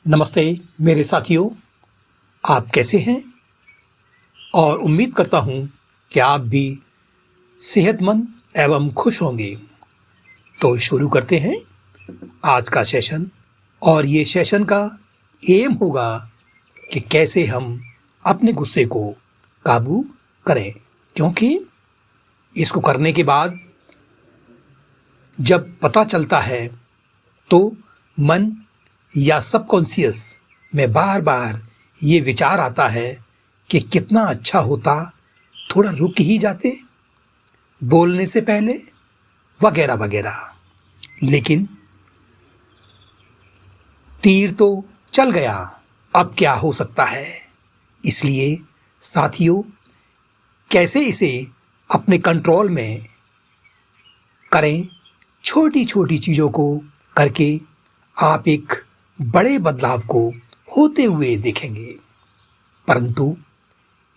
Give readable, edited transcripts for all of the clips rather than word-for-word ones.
नमस्ते मेरे साथियों, आप कैसे हैं? और उम्मीद करता हूँ कि आप भी सेहतमंद एवं खुश होंगे। तो शुरू करते हैं आज का सेशन। और ये सेशन का एम होगा कि कैसे हम अपने गुस्से को काबू करें, क्योंकि इसको करने के बाद जब पता चलता है तो मन या सबकॉन्शियस में बार बार ये विचार आता है कि कितना अच्छा होता थोड़ा रुक ही जाते बोलने से पहले, वगैरह वगैरह। लेकिन तीर तो चल गया, अब क्या हो सकता है। इसलिए साथियों, कैसे इसे अपने कंट्रोल में करें, छोटी छोटी चीज़ों को करके आप एक बड़े बदलाव को होते हुए देखेंगे। परंतु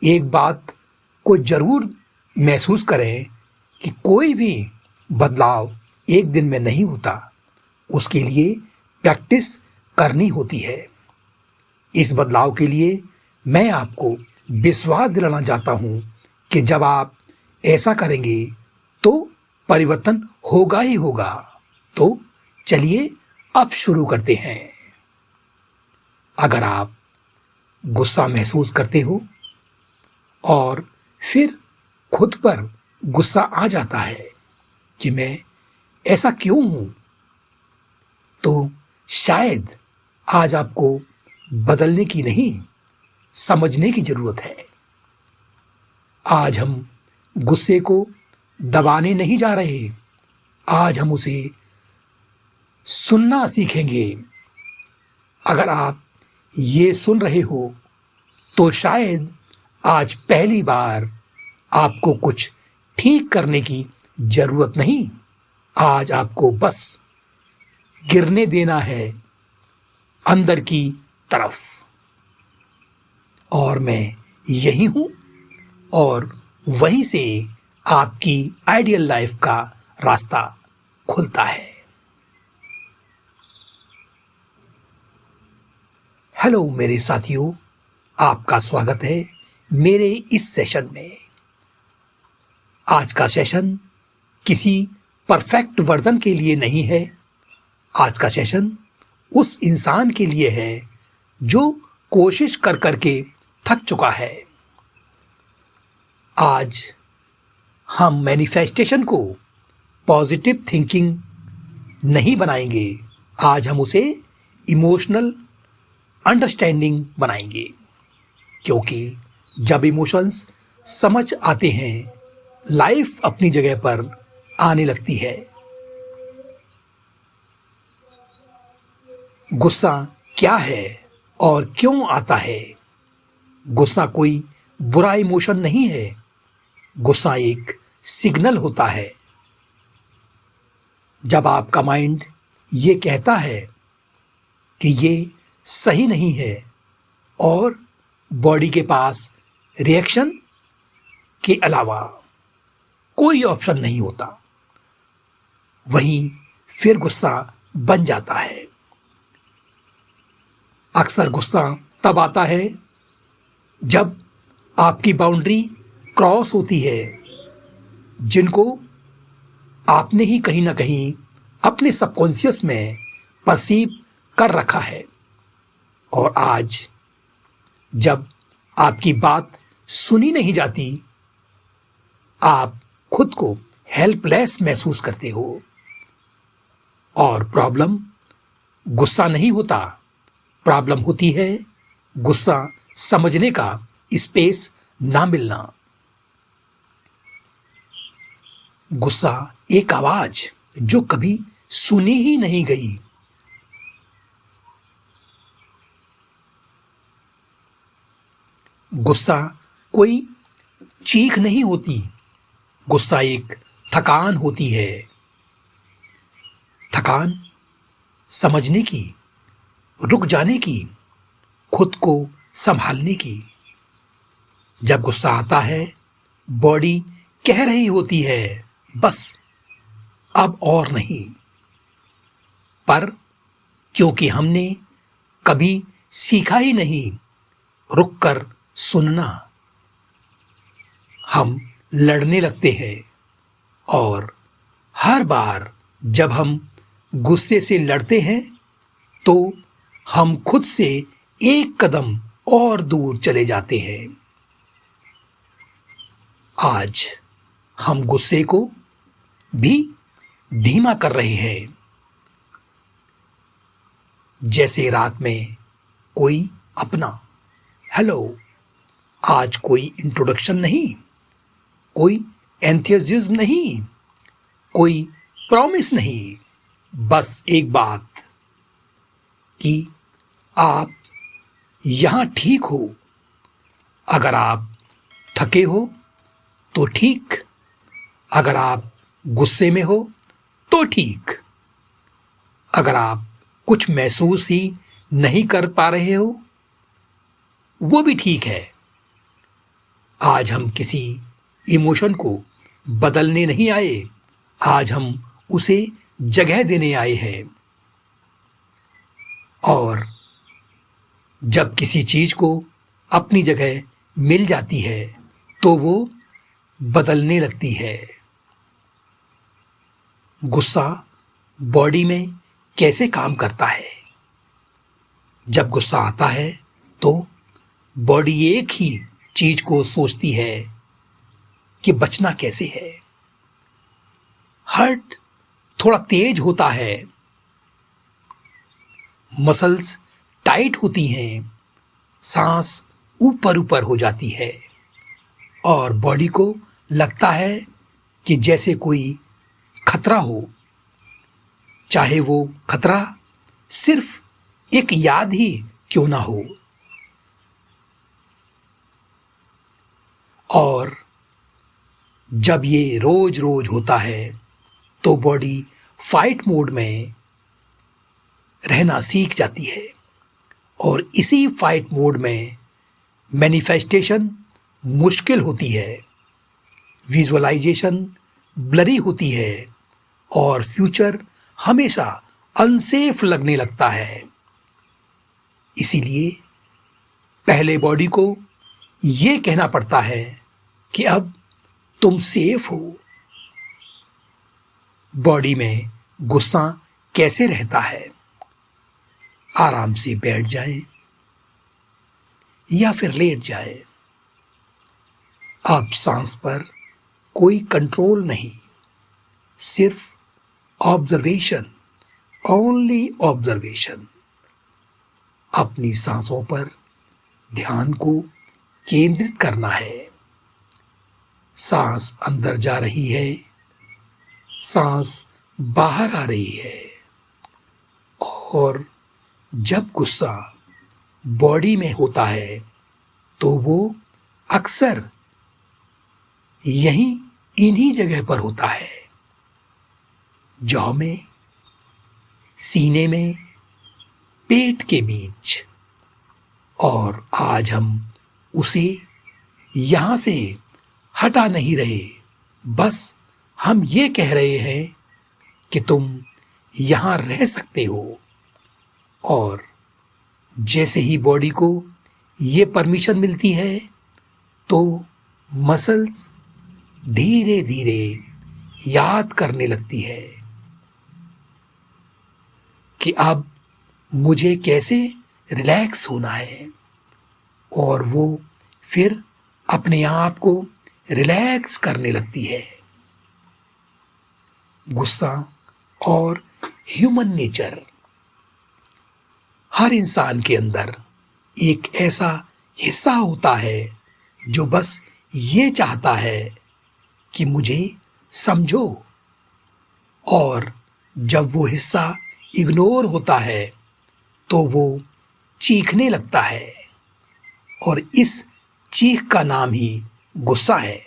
एक बात को जरूर महसूस करें कि कोई भी बदलाव एक दिन में नहीं होता, उसके लिए प्रैक्टिस करनी होती है। इस बदलाव के लिए मैं आपको विश्वास दिलाना चाहता हूं कि जब आप ऐसा करेंगे तो परिवर्तन होगा ही होगा। तो चलिए अब शुरू करते हैं। अगर आप गुस्सा महसूस करते हो और फिर खुद पर गुस्सा आ जाता है कि मैं ऐसा क्यों हूं, तो शायद आज आपको बदलने की नहीं, समझने की जरूरत है। आज हम गुस्से को दबाने नहीं जा रहे, आज हम उसे सुनना सीखेंगे। अगर आप ये सुन रहे हो तो शायद आज पहली बार आपको कुछ ठीक करने की जरूरत नहीं, आज आपको बस गिरने देना है अंदर की तरफ। और मैं यही हूं और वहीं से आपकी आइडियल लाइफ का रास्ता खुलता है। हेलो मेरे साथियों, आपका स्वागत है मेरे इस सेशन में। आज का सेशन किसी परफेक्ट वर्जन के लिए नहीं है। आज का सेशन उस इंसान के लिए है जो कोशिश कर करके थक चुका है। आज हम मैनिफेस्टेशन को पॉजिटिव थिंकिंग नहीं बनाएंगे, आज हम उसे इमोशनल अंडरस्टैंडिंग बनाएंगे। क्योंकि जब इमोशंस समझ आते हैं, लाइफ अपनी जगह पर आने लगती है। गुस्सा क्या है और क्यों आता है? गुस्सा कोई बुरा इमोशन नहीं है, गुस्सा एक सिग्नल होता है। जब आपका माइंड ये कहता है कि ये सही नहीं है और बॉडी के पास रिएक्शन के अलावा कोई ऑप्शन नहीं होता, वहीं फिर गुस्सा बन जाता है। अक्सर गुस्सा तब आता है जब आपकी बाउंड्री क्रॉस होती है, जिनको आपने ही कहीं ना कहीं अपने सबकॉन्शियस में परसीव कर रखा है। और आज जब आपकी बात सुनी नहीं जाती, आप खुद को हेल्पलेस महसूस करते हो। और प्रॉब्लम गुस्सा नहीं होता, प्रॉब्लम होती है गुस्सा समझने का स्पेस ना मिलना। गुस्सा एक आवाज जो कभी सुनी ही नहीं गई। गुस्सा कोई चीख नहीं होती, गुस्सा एक थकान होती है। थकान समझने की, रुक जाने की, खुद को संभालने की। जब गुस्सा आता है, बॉडी कह रही होती है बस अब और नहीं, पर क्योंकि हमने कभी सीखा ही नहीं रुककर सुनना। हम लड़ने लगते हैं और हर बार जब हम गुस्से से लड़ते हैं तो हम खुद से एक कदम और दूर चले जाते हैं। आज हम गुस्से को भी धीमा कर रहे हैं। जैसे रात में कोई अपना हेलो, आज कोई इंट्रोडक्शन नहीं, कोई एंथुसियाज्म नहीं, कोई प्रॉमिस नहीं, बस एक बात कि आप यहाँ ठीक हो। अगर आप थके हो तो ठीक, अगर आप गुस्से में हो तो ठीक, अगर आप कुछ महसूस ही नहीं कर पा रहे हो वो भी ठीक है। आज हम किसी इमोशन को बदलने नहीं आए, आज हम उसे जगह देने आए हैं। और जब किसी चीज को अपनी जगह मिल जाती है तो वो बदलने लगती है। गुस्सा बॉडी में कैसे काम करता है? जब गुस्सा आता है तो बॉडी एक ही चीज को सोचती है कि बचना कैसे है। हार्ट थोड़ा तेज होता है, मसल्स टाइट होती हैं, सांस ऊपर ऊपर हो जाती है और बॉडी को लगता है कि जैसे कोई खतरा हो, चाहे वो खतरा सिर्फ एक याद ही क्यों ना हो। और जब ये रोज रोज होता है तो बॉडी फाइट मोड में रहना सीख जाती है और इसी फाइट मोड में मैनिफेस्टेशन मुश्किल होती है, विजुअलाइजेशन ब्लरी होती है और फ्यूचर हमेशा अनसेफ लगने लगता है। इसीलिए पहले बॉडी को ये कहना पड़ता है कि अब तुम सेफ हो। बॉडी में गुस्सा कैसे रहता है? आराम से बैठ जाए या फिर लेट जाए। अब सांस पर कोई कंट्रोल नहीं, सिर्फ ऑब्जर्वेशन, ओनली ऑब्जर्वेशन। अपनी सांसों पर ध्यान को केंद्रित करना है। सांस अंदर जा रही है, सांस बाहर आ रही है। और जब गुस्सा बॉडी में होता है तो वो अक्सर यहीं इन्हीं जगह पर होता है, जॉ में, सीने में, पेट के बीच। और आज हम उसे यहां से हटा नहीं रहे, बस हम ये कह रहे हैं कि तुम यहां रह सकते हो। और जैसे ही बॉडी को ये परमिशन मिलती है तो मसल्स धीरे धीरे याद करने लगती है कि अब मुझे कैसे रिलैक्स होना है, और वो फिर अपने आप को रिलैक्स करने लगती है। गुस्सा और ह्यूमन नेचर। हर इंसान के अंदर एक ऐसा हिस्सा होता है जो बस ये चाहता है कि मुझे समझो, और जब वो हिस्सा इग्नोर होता है तो वो चीखने लगता है, और इस चीख का नाम ही गुस्सा है।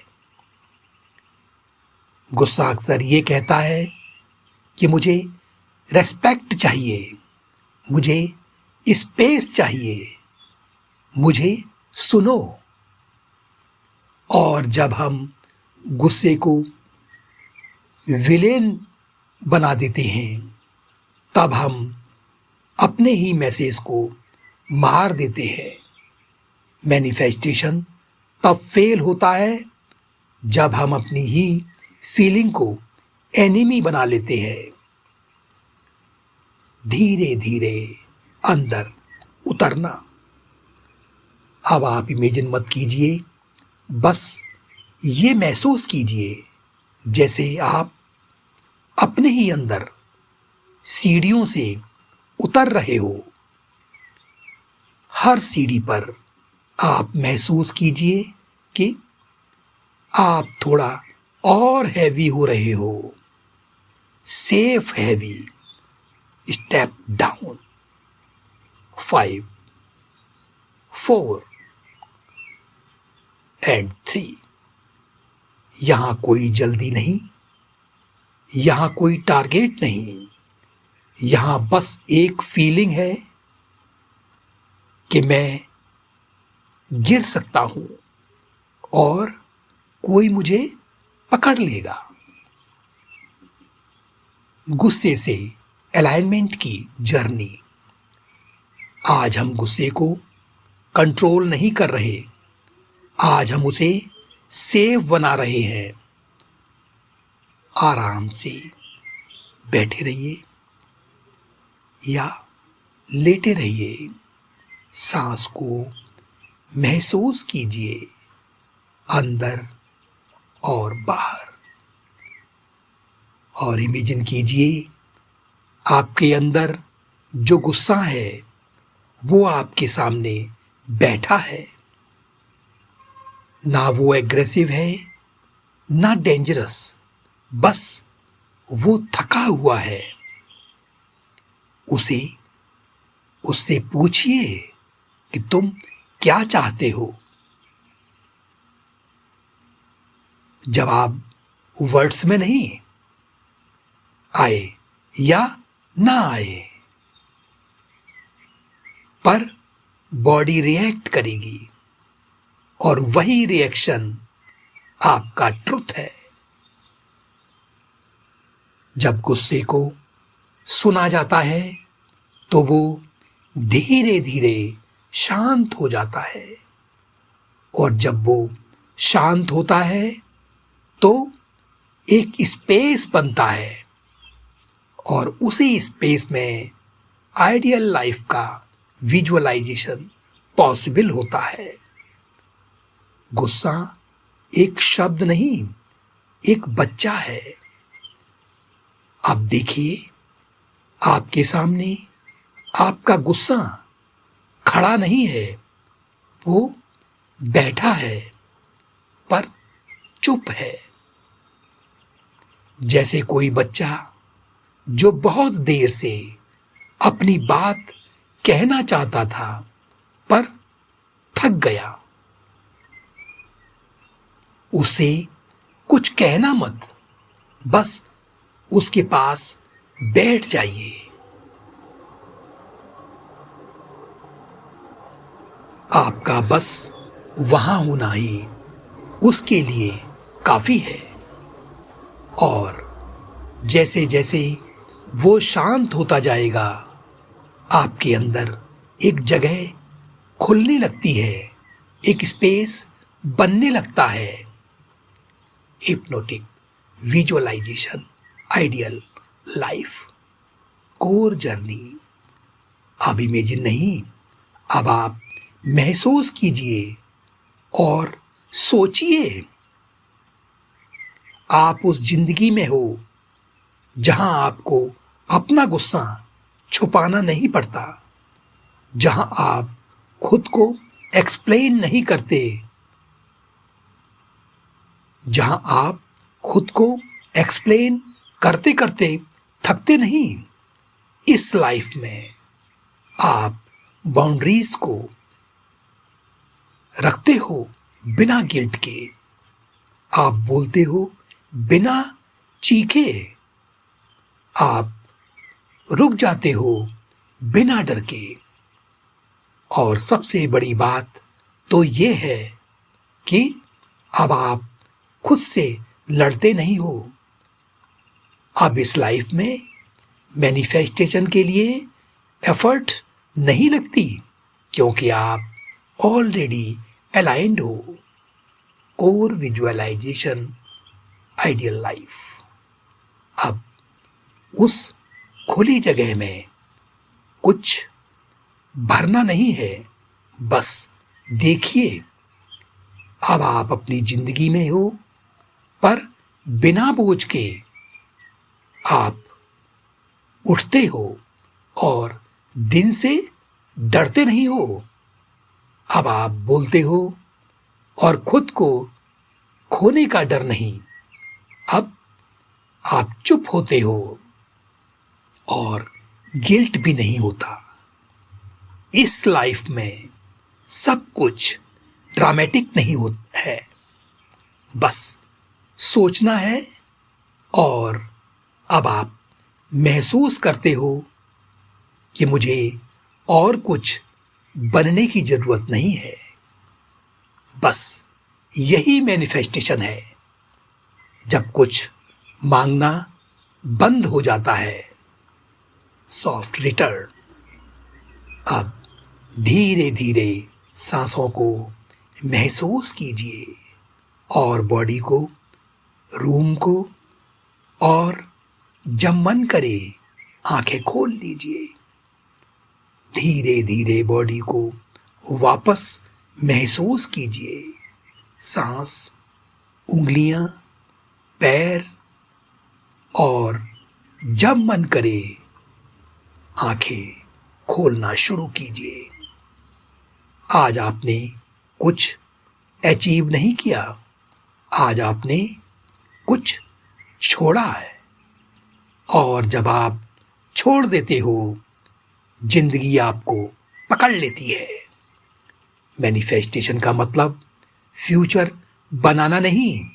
गुस्सा अक्सर ये कहता है कि मुझे रेस्पेक्ट चाहिए, मुझे स्पेस चाहिए, मुझे सुनो। और जब हम गुस्से को विलेन बना देते हैं तब हम अपने ही मैसेज को मार देते हैं। मैनिफेस्टेशन तब फेल होता है जब हम अपनी ही फीलिंग को एनिमी बना लेते हैं। धीरे धीरे अंदर उतरना। अब आप इमेजिन मत कीजिए, बस ये महसूस कीजिए जैसे आप अपने ही अंदर सीढ़ियों से उतर रहे हो। हर सीढ़ी पर आप महसूस कीजिए कि आप थोड़ा और हैवी हो रहे हो। Safe heavy. Step down. 5 4 and 3। यहां कोई जल्दी नहीं, यहां कोई टारगेट नहीं, यहां बस एक फीलिंग है कि मैं गिर सकता हूं और कोई मुझे पकड़ लेगा। गुस्से से अलाइनमेंट की जर्नी। आज हम गुस्से को कंट्रोल नहीं कर रहे, आज हम उसे सेफ बना रहे हैं। आराम से बैठे रहिए या लेटे रहिए। सांस को महसूस कीजिए, अंदर और बाहर। और इमेजिन कीजिए आपके अंदर जो गुस्सा है वो आपके सामने बैठा है। ना वो एग्रेसिव है ना डेंजरस, बस वो थका हुआ है। उससे पूछिए कि तुम क्या चाहते हो। जवाब वर्ड्स में नहीं, आए या ना आए, पर बॉडी रिएक्ट करेगी और वही रिएक्शन आपका ट्रुथ है। जब गुस्से को सुना जाता है तो वो धीरे धीरे शांत हो जाता है, और जब वो शांत होता है तो एक स्पेस बनता है, और उसी स्पेस में आइडियल लाइफ का विजुअलाइजेशन पॉसिबल होता है। गुस्सा एक शब्द नहीं, एक बच्चा है। अब देखिए आपके सामने आपका गुस्सा खड़ा नहीं है, वो बैठा है पर चुप है। जैसे कोई बच्चा जो बहुत देर से अपनी बात कहना चाहता था पर थक गया। उसे कुछ कहना मत, बस उसके पास बैठ जाइए। आपका बस वहां होना ही उसके लिए काफी है। और जैसे जैसे वो शांत होता जाएगा, आपके अंदर एक जगह खुलने लगती है, एक स्पेस बनने लगता है। Hypnotic visualisation, ideal life, core journey. अब इमेजिन नहीं, अब आप महसूस कीजिए और सोचिए। आप उस जिंदगी में हो जहां आपको अपना गुस्सा छुपाना नहीं पड़ता, जहां आप खुद को एक्सप्लेन नहीं करते, जहां आप खुद को एक्सप्लेन करते करते थकते नहीं। इस लाइफ में आप बाउंड्रीज को रखते हो बिना गिल्ट के। आप बोलते हो बिना चीखे। आप रुक जाते हो बिना डर के। और सबसे बड़ी बात तो ये है कि अब आप खुद से लड़ते नहीं हो। अब इस लाइफ में मैनिफेस्टेशन के लिए एफर्ट नहीं लगती, क्योंकि आप ऑलरेडी अलाइंड हो। Core visualisation ideal life. अब उस खुली जगह में कुछ भरना नहीं है, बस देखिए अब आप अपनी जिंदगी में हो, पर बिना बोझ के आप उठते हो और दिन से डरते नहीं हो। अब आप बोलते हो और खुद को खोने का डर नहीं। अब आप चुप होते हो और गिल्ट भी नहीं होता। इस लाइफ में सब कुछ ड्रामेटिक नहीं होता है, बस सोचना है। और अब आप महसूस करते हो कि मुझे और कुछ बनने की जरूरत नहीं है। बस यही मैनिफेस्टेशन है। जब कुछ मांगना बंद हो जाता है। Soft return. अब धीरे धीरे सांसों को महसूस कीजिए और बॉडी को, रूम को, और जब मन करे आंखें खोल लीजिए। धीरे धीरे बॉडी को वापस महसूस कीजिए। सांस, उंगलियां, पैर, और जब मन करे आंखें खोलना शुरू कीजिए। आज आपने कुछ अचीव नहीं किया, आज आपने कुछ छोड़ा है। और जब आप छोड़ देते हो, जिंदगी आपको पकड़ लेती है। मैनिफेस्टेशन का मतलब फ्यूचर बनाना नहीं।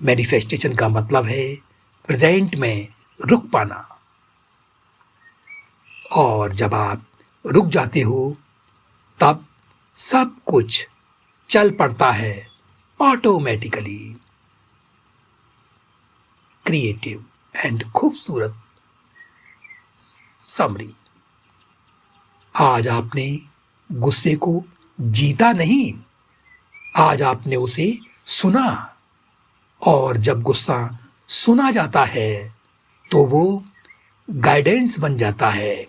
मैनिफेस्टेशन का मतलब है प्रेजेंट में रुक पाना। और जब आप रुक जाते हो, तब सब कुछ चल पड़ता है ऑटोमेटिकली। क्रिएटिव एंड खूबसूरत समरी। आज आपने गुस्से को जीता नहीं, आज आपने उसे सुना। और जब गुस्सा सुना जाता है तो वो गाइडेंस बन जाता है।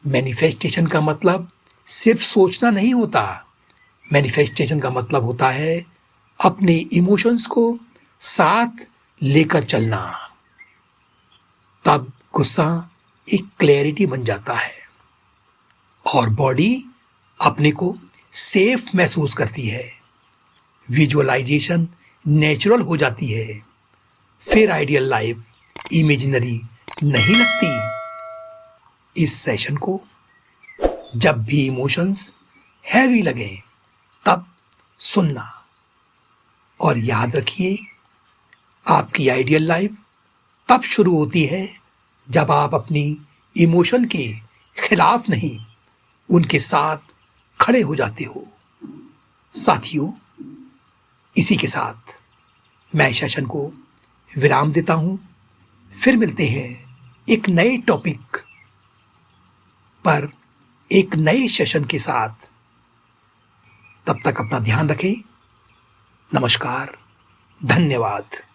मैनिफेस्टेशन का मतलब सिर्फ सोचना नहीं होता। मैनिफेस्टेशन का मतलब होता है अपने इमोशंस को साथ लेकर चलना। तब गुस्सा एक क्लैरिटी बन जाता है और बॉडी अपने को सेफ महसूस करती है। विजुअलाइजेशन नेचुरल हो जाती है। फिर आइडियल लाइफ इमेजिनरी नहीं लगती। इस सेशन को जब भी इमोशंस हैवी लगे तब सुनना। और याद रखिए, आपकी आइडियल लाइफ तब शुरू होती है जब आप अपनी इमोशन के खिलाफ नहीं, उनके साथ खड़े हो जाते हो। साथियों, इसी के साथ मैं सेशन को विराम देता हूं। फिर मिलते हैं एक नए टॉपिक पर, एक नए सेशन के साथ। तब तक अपना ध्यान रखें। नमस्कार, धन्यवाद।